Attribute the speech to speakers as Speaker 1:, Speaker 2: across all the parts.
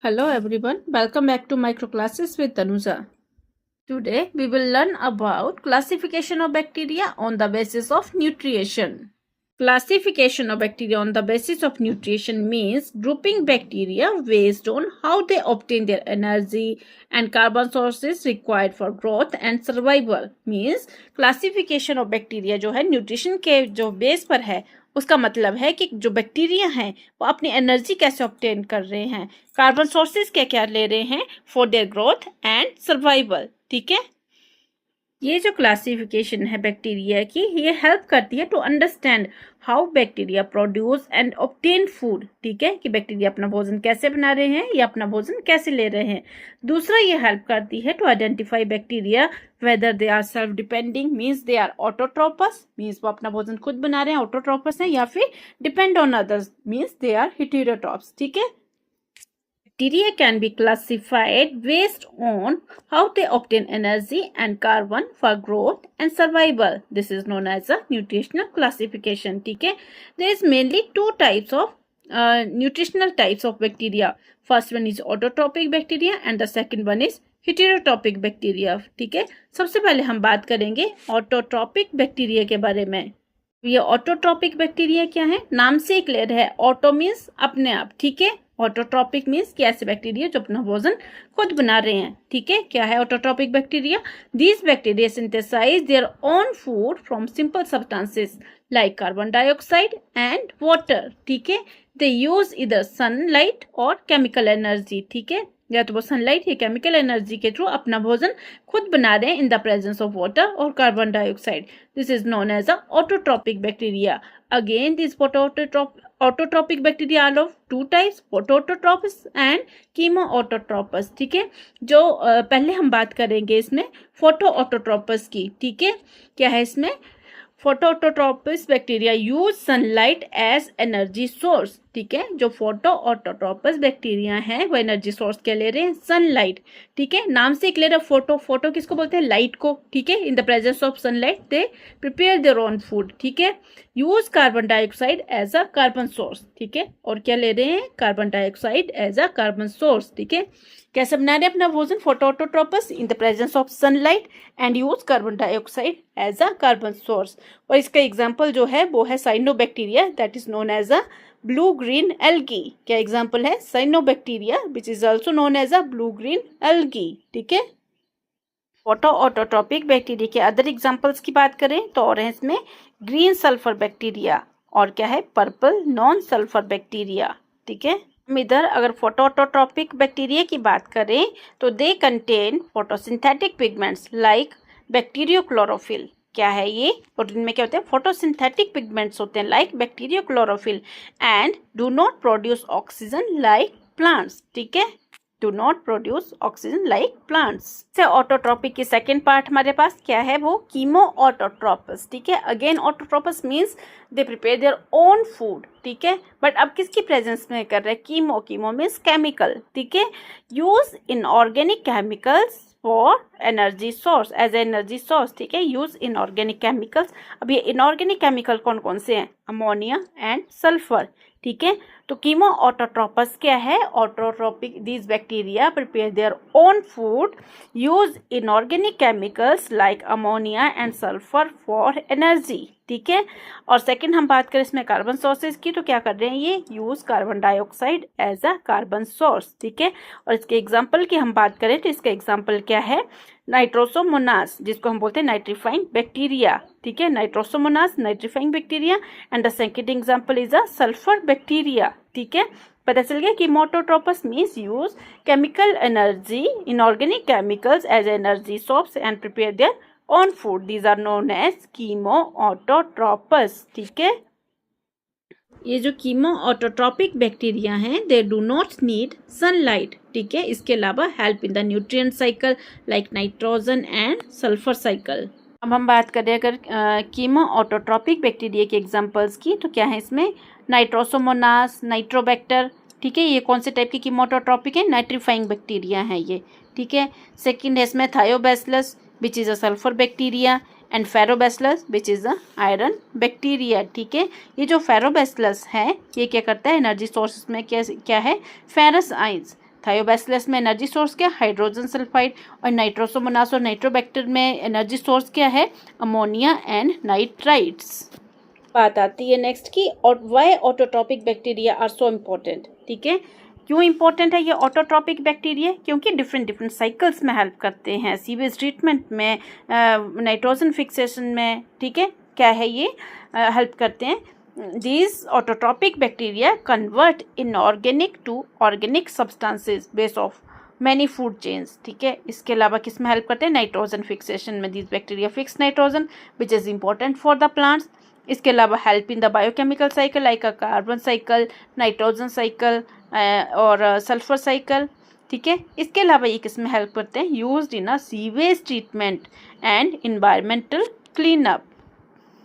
Speaker 1: Hello everyone, welcome back to Micro Classes with Tanuja. Today we will learn about classification of bacteria on the basis of nutrition. Classification of bacteria on the basis of nutrition means grouping bacteria based on how they obtain their energy and carbon sources required for growth and survival. Means classification of bacteria जो है nutrition के जो base पर है उसका मतलब है कि जो बैक्टीरिया हैं वो अपनी एनर्जी कैसे ऑब्टेन कर रहे हैं, कार्बन सोर्सेज क्या क्या ले रहे हैं for their growth and survival. ठीक है, ये जो क्लासिफिकेशन है बैक्टीरिया की ये हेल्प करती है to understand how bacteria produce and obtain food. ठीक है, कि बैक्टीरिया अपना भोजन कैसे बना रहे हैं या अपना भोजन कैसे ले रहे हैं. दूसरा ये हेल्प करती है to identify bacteria whether they are self depending means they are autotrophs means वो अपना भोजन खुद बना रहे हैं ऑटोट्रोपस हैं, या फिर depend on others means they are heterotrophs. ठीक है, bacteria can be classified based on how they obtain energy and carbon for growth and survival. This is known as a nutritional classification. ठीक है, there is mainly two types of nutritional types of bacteria. First one is autotrophic bacteria and the second one is heterotrophic bacteria. ठीक है, सबसे पहले हम बात करेंगे autotrophic bacteria के बारे में. ये ऑटोट्रॉपिक बैक्टीरिया क्या है, नाम से ही क्लियर है. ऑटो मीन्स अपने आप. ठीक है, ऑटोट्रॉपिक मीन्स कि ऐसे बैक्टीरिया जो अपना भोजन खुद बना रहे हैं. ठीक है, क्या है autotrophic bacteria? These bacteria synthesize their own food from simple substances like carbon dioxide and water. ठीक है, दे यूज इधर सनलाइट और केमिकल एनर्जी. ठीक है, या तो वो सनलाइट या केमिकल एनर्जी के थ्रू अपना भोजन खुद बना रहे हैं in the presence of water और carbon dioxide. This is known as a autotrophic bacteria. Again this autotrophic bacteria are of two types, photoautotrophs and chemoautotrophs. ठीक है, जो पहले हम बात करेंगे इसमें फोटोऑटोट्रोपस की. ठीक है, क्या है इसमें? Photoautotrophs bacteria use sunlight as energy source. ठीक है, जो फोटोऑटोट्रोपस बैक्टीरिया हैं वो एनर्जी सोर्स क्या ले रहे हैं? सनलाइट. ठीक है, नाम से क्लियर है. फोटो किसको बोलते हैं? लाइट को. ठीक है, in the presence of sunlight they prepare their own food. ठीक है, use carbon dioxide as a carbon source. ठीक है, और क्या ले रहे हैं? Carbon dioxide as a carbon source. ठीक है, कैसे बना रहे हैं अपना भोजन? Photoautotrophs in the presence of sunlight and use carbon dioxide as a carbon source. और इसका एग्जाम्पल जो है वो है cyanobacteria that is known as a blue green algae. क्या एग्जाम्पल है? Cyanobacteria which is also known as a blue green algae. ठीक है, फोटोऑटोट्रोपिक बैक्टीरिया के अदर एग्जाम्पल्स की बात करें तो और है इसमें ग्रीन सल्फर बैक्टीरिया और क्या है? Purple non sulphur bacteria. ठीक है, हम इधर अगर फोटोऑटोट्रोपिक बैक्टीरिया की बात करें तो they contain photosynthetic pigments like bacteriochlorophyll. क्या है ये? और इनमें क्या होते हैं? फोटोसिंथेटिक पिगमेंट्स होते हैं like bacteriochlorophyll and do not produce oxygen like plants. ठीक है, do not produce oxygen like plants. से ऑटोट्रोपिक की सेकेंड पार्ट हमारे पास क्या है? वो कीमोऑटोट्रोपस. ठीक है, again autotrophs means they prepare their own food. ठीक है, बट अब किसकी प्रेजेंस में कर रहे हैं? Chemo means chemical. ठीक है, use inorganic chemicals for energy source as energy source. ठीक है, यूज इनऑर्गेनिक केमिकल्स. अब ये इनऑर्गेनिक केमिकल कौन कौन से हैं? Ammonia and sulphur. ठीक है, तो कीमोऑटोट्रोपस क्या है? Autotrophic these bacteria prepare their own food use inorganic chemicals like ammonia and sulphur for energy. ठीक है, और सेकंड हम बात करें इसमें कार्बन सोर्सेज की तो क्या कर रहे हैं? ये use carbon dioxide as a carbon source. ठीक है, और इसके एग्जाम्पल की हम बात करें तो इसका एग्जाम्पल क्या है? नाइट्रोसोमोनास जिसको हम बोलते हैं नाइट्रीफाइंग बैक्टीरिया. ठीक है, Nitrosomonas nitrifying bacteria and the second example is a sulphur bacteria. ठीक है, पता चल गया कि मोटोट्रोपस means use chemical energy inorganic chemicals as energy source and prepare their own food. These are known as chemoautotrophs. ठीक है, ये जो कीमोऑटोट्रोपिक बैक्टीरिया हैं they do not need sunlight. ठीक है, इसके अलावा help in the nutrient cycle like nitrogen and sulphur cycle. अब हम बात करें अगर कीमोऑटोट्रोपिक बैक्टीरिया के एग्जांपल्स की तो क्या है इसमें? Nitrosomonas, Nitrobacter. ठीक है, ये कौन से टाइप के कीमोऑटोट्रोपिक है? नाइट्रीफाइंग बैक्टीरिया है ये. ठीक है, सेकंड है इसमें Thiobacillus which is a sulphur bacteria and Ferrobacillus which is a iron bacteria. ठीक है, ये जो फेरोबैसिलस है ये क्या करता है? एनर्जी सोर्स में क्या है? फेरस आयंस थायोबैसिलस में एनर्जी सोर्स क्या, हाइड्रोजन सल्फाइड। और नाइट्रोसोमोनास और नाइट्रोबैक्टर में एनर्जी सोर्स क्या है, अमोनिया एंड नाइट्राइट्स। बात आती है नेक्स्ट की, और why autotrophic bacteria are so important. ठीक है, क्यों इंपॉर्टेंट है ये ऑटोट्रॉपिक बैक्टीरिया, क्योंकि डिफरेंट डिफरेंट साइकिल्स में हेल्प करते हैं, सीवेज ट्रीटमेंट में, नाइट्रोजन फिक्सेशन में। ठीक है, क्या है ये, हेल्प करते हैं। These autotrophic bacteria convert inorganic to organic substances based of many food chains. ठीक है, इसके अलावा किस में हेल्प करते हैं, नाइट्रोजन फिक्सेशन में। These bacteria fix nitrogen which is important for the plants. इसके अलावा help in the biochemical cycle like a carbon cycle, nitrogen cycle और सल्फर साइकिल। ठीक है, इसके अलावा ये किस में हेल्प करते हैं, used in a sewage treatment and environmental clean up.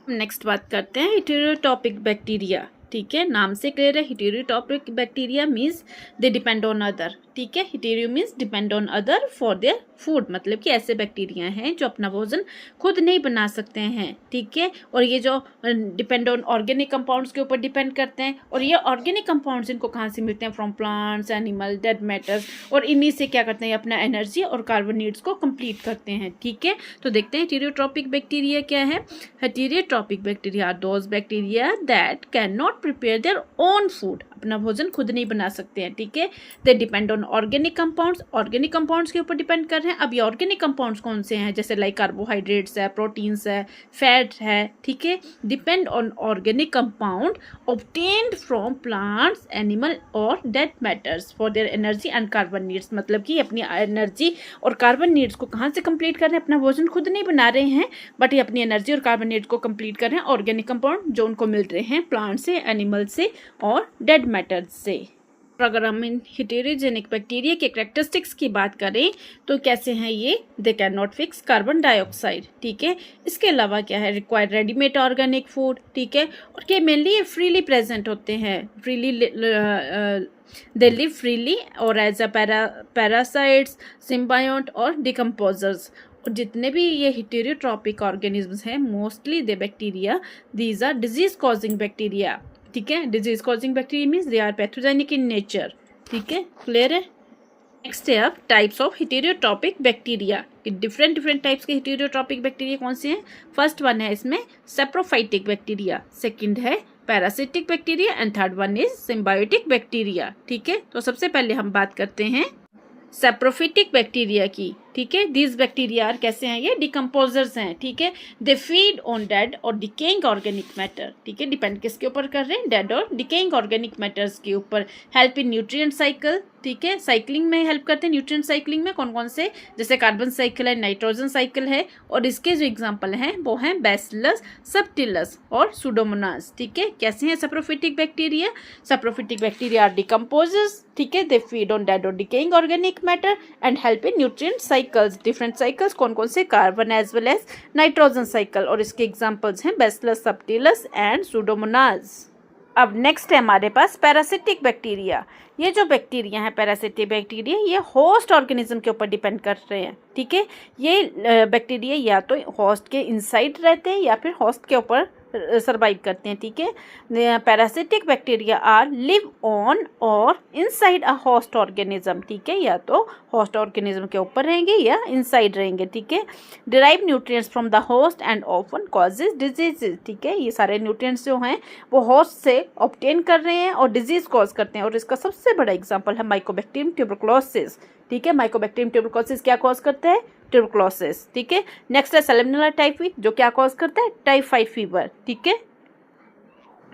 Speaker 1: Next बात करते हैं हेटेरोटॉपिक बैक्टीरिया। ठीक है, नाम से क्लियर है, heterotrophic bacteria means they depend on other. ठीक है, hetero means depend on other for their food, मतलब कि ऐसे बैक्टीरिया हैं जो अपना भोजन खुद नहीं बना सकते हैं। ठीक है, और ये जो डिपेंड ऑन ऑर्गेनिक कंपाउंड्स के ऊपर डिपेंड करते हैं, और ये ऑर्गेनिक कंपाउंड्स इनको कहाँ से मिलते हैं, from plants, animal, dead matters, और इन्हीं से क्या करते हैं, अपना एनर्जी और कार्बन नीड्स को कंप्लीट करते हैं। ठीक है, तो देखते हैं हेटेरोट्रॉपिक बैक्टीरिया क्या है। Heterotrophic bacteria are those bacteria that can not prepare their own food, अपना भोजन खुद नहीं बना सकते हैं। ठीक है, they depend on organic compounds, organic compounds के ऊपर डिपेंड कर रहे हैं। अब ये ऑर्गेनिक कंपाउंड्स कौन से हैं, जैसे लाइक कार्बोहाइड्रेट्स है, प्रोटीन्स है, फैट है। ठीक है, depend on organic compound obtained from plants, animal और dead matters for their energy and carbon needs, मतलब कि अपनी एनर्जी और कार्बन नीड्स को कहाँ से कंप्लीट कर रहे हैं, अपना भोजन खुद नहीं बना रहे हैं, बट ये अपनी एनर्जी और कार्बन नीड्स को कंप्लीट कर रहे हैं ऑर्गेनिक कंपाउंड जो उनको मिल रहे हैं प्लांट से, एनिमल से और डेड मैटर्स से। अगर हम इन हेटेरोजेनिक बैक्टीरिया के कैरेक्टरिस्टिक्स की बात करें तो कैसे हैं ये, they can not fix carbon dioxide. ठीक है, इसके अलावा क्या है, रिक्वायर रेडीमेड ऑर्गेनिक फूड। ठीक है, और ये मेनली ये फ्रीली प्रेजेंट होते हैं, फ्रीली दे लिव फ्रीली और एज अ पैरासाइट्स, सिम्बायोट और डिकम्पोजर्स। और जितने भी ये हेटेरोट्रॉपिक ऑर्गेनिजम्स हैं, mostly they bacteria, these are disease causing bacteria. ठीक है, disease causing bacteria means they are pathogenic in nature. ठीक है, क्लियर है। नेक्स्ट है अब types of heterotrophic bacteria. Different different types के हेटेरोट्रॉपिक बैक्टीरिया कौन से हैं। फर्स्ट वन है इसमें सैप्रोफाइटिक बैक्टीरिया, सेकंड है parasitic bacteria and third one is symbiotic bacteria. ठीक है, तो सबसे पहले हम बात करते हैं सैप्रोफिटिक बैक्टीरिया की। ठीक है, दीज बैक्टीरिया कैसे हैं, ये डिकम्पोजर्स हैं। ठीक है, दे फीड ऑन डेड और डिकेइंग ऑर्गेनिक मैटर। ठीक है, डिपेंड किसके ऊपर कर रहे हैं, डेड और डिकेइंग ऑर्गेनिक मैटर्स के ऊपर। Help in nutrient cycle. ठीक है, साइक्लिंग में हेल्प करते हैं, न्यूट्रिएंट साइक्लिंग में कौन कौन से, जैसे कार्बन साइकिल है, नाइट्रोजन साइकिल है, और इसके जो एग्जाम्पल हैं वो हैं बैसिलस सबटिलस और सुडोमोनास। ठीक है, कैसे हैं saprophytic bacteria, saprophytic bacteria are decomposers. ठीक है, दे फीड ऑन डेड और decaying organic matter and help in nutrient cycles. Different cycles कौन कौन से, carbon as well as nitrogen cycle, और इसके एग्जांपल्स हैं बैसिलस सबटिलस एंड सुडोमोनास। अब नेक्स्ट है हमारे पास पैरासिटिक बैक्टीरिया। ये जो बैक्टीरिया हैं पैरासिटिक बैक्टीरिया, ये होस्ट ऑर्गेनिज्म के ऊपर डिपेंड कर रहे हैं। ठीक है, ये बैक्टीरिया या तो होस्ट के इनसाइड रहते हैं या फिर होस्ट के ऊपर सर्वाइव करते हैं। ठीक है, parasitic bacteria are live on और इनसाइड अ होस्ट ऑर्गेनिज्म। ठीक है, या तो होस्ट ऑर्गेनिज्म के ऊपर रहेंगे या इनसाइड रहेंगे। ठीक है, derive nutrients from the host and often causes diseases. ठीक है, ये सारे न्यूट्रिएंट्स जो हैं वो होस्ट से ऑब्टेन कर रहे हैं और डिजीज कॉज करते हैं, और इसका सबसे बड़ा एग्जाम्पल है माइकोबैक्टीरियम ट्यूबरकुलोसिस। ठीक है, माइकोबैक्टीरियम ट्यूबरकुलोसिस क्या कॉज करता है, ट्यूबरकुलोसिस। ठीक है, नेक्स्ट है सैल्मोनेला टाइफी जो क्या कॉज करता है, टाइफाइड फीवर। ठीक है,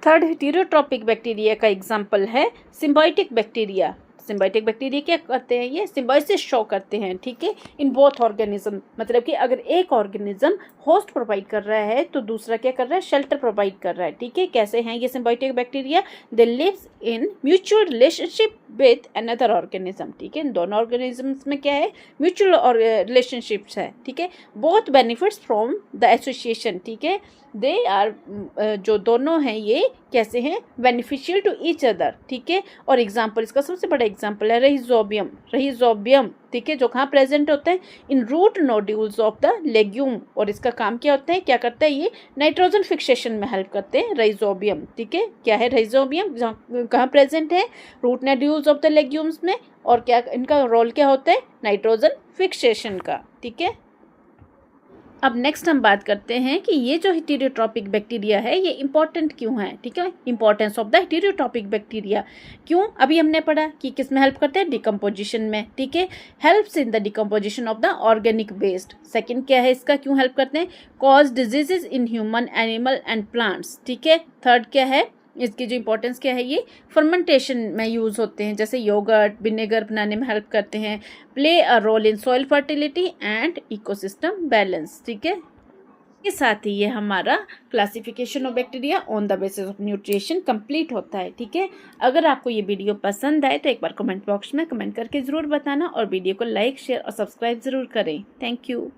Speaker 1: थर्ड हेटेरोट्रॉपिक बैक्टीरिया का एग्जांपल है सिम्बायोटिक बैक्टीरिया। सिम्बायोटिक बैक्टीरिया क्या करते हैं, ये सिम्बायोसिस शो करते हैं। ठीक है, इन बोथ ऑर्गेनिज्म, मतलब कि अगर एक ऑर्गेनिज्म होस्ट प्रोवाइड कर रहा है तो दूसरा क्या कर रहा है, शेल्टर प्रोवाइड कर रहा है। ठीक है, कैसे हैं ये symbiotic bacteria, they lives in mutual relationship with another organism. ठीक है, इन दोनों ऑर्गेनिजम्स में क्या है, म्यूचुअल रिलेशनशिप्स है। ठीक है, both benefits from the association. ठीक है, दे आर जो दोनों हैं ये कैसे हैं, बेनिफिशियल टू ईच अदर, ठीक है। और एग्जाम्पल, इसका सबसे बड़ा एग्जाम्पल है रहिजोबियम। रहिजोबियम, ठीक है, जो कहाँ प्रेजेंट होता है, in root nodules of the legume. और इसका काम क्या होता है, क्या करता है, ये नाइट्रोजन फिक्सेशन में हेल्प करते हैं रहिजोबियम, ठीक है। क्या है रहिजोबियम, कहाँ प्रेजेंट है, root nodules of the legumes में। और क्या इनका रोल क्या होता है, नाइट्रोजन फिक्सेशन का, ठीक है। अब नेक्स्ट हम बात करते हैं कि ये जो हेटेरोट्रॉपिक बैक्टीरिया है ये इंपॉर्टेंट क्यों है, ठीक है। Importance of the heterotrophic bacteria क्यों, अभी हमने पढ़ा कि किस में हेल्प करते हैं, डिकम्पोजिशन में, ठीक है। Helps in the decomposition of the organic waste. Second क्या है इसका, क्यों हेल्प करते हैं, cause diseases in human, animal and plants, ठीक है। थर्ड क्या है, इसकी जो इंपॉर्टेंस क्या है, ये फर्मेंटेशन में यूज़ होते हैं, जैसे योगर्ट, विनेगर बनाने में हेल्प करते हैं। Play a role in soil fertility and ecosystem balance, ठीक है। के साथ ही ये हमारा classification of bacteria on the basis of nutrition complete होता है, ठीक है। अगर आपको ये वीडियो पसंद आए तो एक बार कमेंट बॉक्स में कमेंट करके ज़रूर बताना और वीडियो को लाइक, शेयर और सब्सक्राइब ज़रूर करें। Thank you.